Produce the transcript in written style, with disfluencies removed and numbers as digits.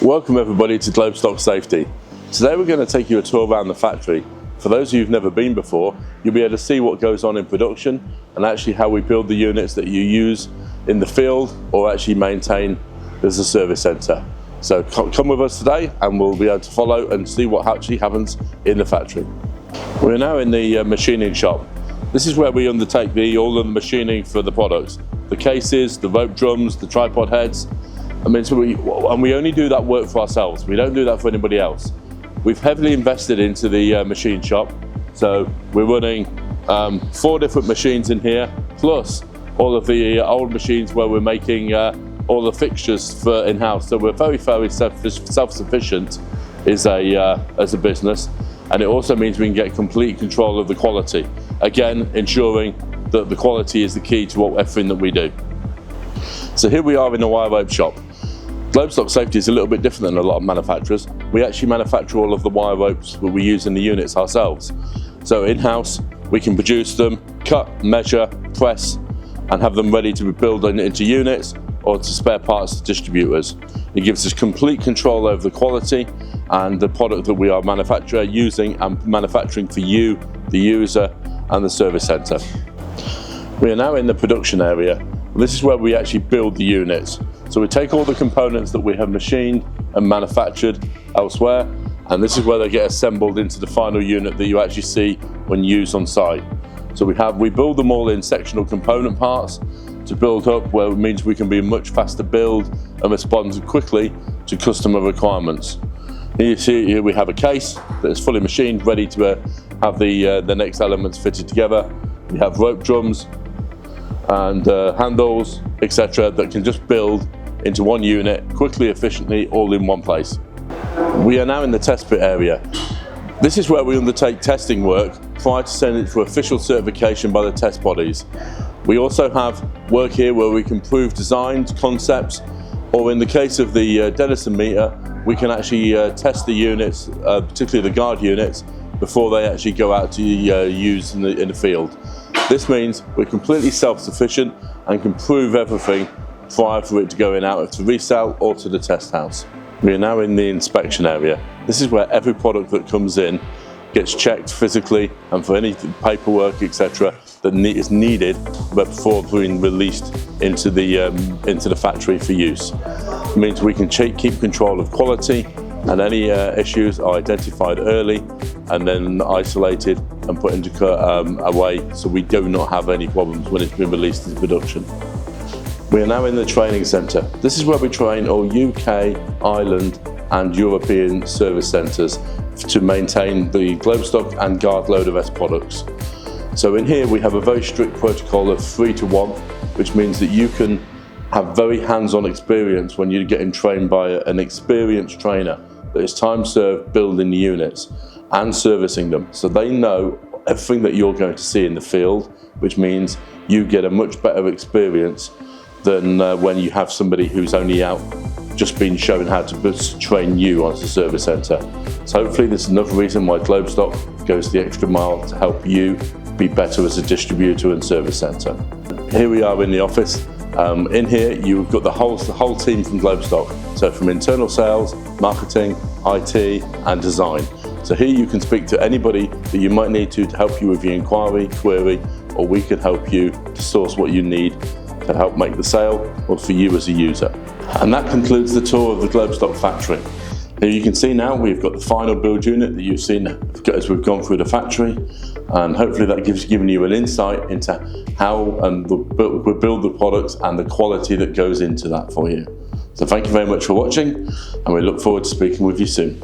Welcome everybody to Globestock Safety. Today we're going to take you a tour around the factory. For those of you who've never been before, you'll be able to see what goes on in production and actually how we build the units that you use in the field or actually maintain as a service centre. So come with us today and we'll be able to follow and see what actually happens in the factory. We're now in the machining shop. This is where we undertake all of the machining for the products. The cases, the rope drums, the tripod heads. We only do that work for ourselves. We don't do that for anybody else. We've heavily invested into the machine shop. So we're running 4 different machines in here, plus all of the old machines where we're making all the fixtures for in-house. So we're very self-sufficient as a business. And it also means we can get complete control of the quality. Again, ensuring that the quality is the key to everything that we do. So here we are in the wire rope shop. Globestock Safety is a little bit different than a lot of manufacturers. We actually manufacture all of the wire ropes that we use in the units ourselves. So in-house, we can produce them, cut, measure, press, and have them ready to be built into units or to spare parts to distributors. It gives us complete control over the quality and the product that we are using and manufacturing for you, the user, and the service centre. We are now in the production area. This is where we actually build the units. So we take all the components that we have machined and manufactured elsewhere, and this is where they get assembled into the final unit that you actually see when used on site. So we build them all in sectional component parts to build up, where it means we can be a much faster build and respond quickly to customer requirements. Here you see here we have a case that is fully machined, ready to have the next elements fitted together. We have rope drums and handles, etc., that can just build into one unit quickly, efficiently, all in one place. We are now in the test pit area. This is where we undertake testing work prior to sending it for official certification by the test bodies. We also have work here where we can prove designs, concepts, or in the case of the Denison meter, we can actually test the units, particularly the guard units, before they actually go out to use in the field. This means we're completely self-sufficient and can prove everything prior for it to going out to resale or to the test house. We are now in the inspection area. This is where every product that comes in gets checked physically and for any paperwork, etc., that is needed before being released into the factory for use. It means we can keep control of quality, and any issues are identified early and then isolated and put into away, so we do not have any problems when it's been released into production. We are now in the training centre. This is where we train all UK, Ireland and European service centres to maintain the Globestock and Guard Loader S products. So in here we have a very strict protocol of 3 to 1, which means that you can have very hands-on experience when you're getting trained by an experienced trainer that is time served building the units and servicing them, so they know everything that you're going to see in the field, which means you get a much better experience than when you have somebody who's only out just been shown how to train you as a service centre. So hopefully this is another reason why Globestock goes the extra mile to help you be better as a distributor and service centre. Here we are in the office. In here you've got the whole team from Globestock, so from internal sales, marketing, IT and design. So here you can speak to anybody that you might need to help you with your inquiry, query, or we can help you to source what you need to help make the sale or for you as a user. And that concludes the tour of the Globestock factory. Here you can see now we've got the final build unit that you've seen as we've gone through the factory, and hopefully that given you an insight into how we build the products and the quality that goes into that for you. So thank you very much for watching, and we look forward to speaking with you soon.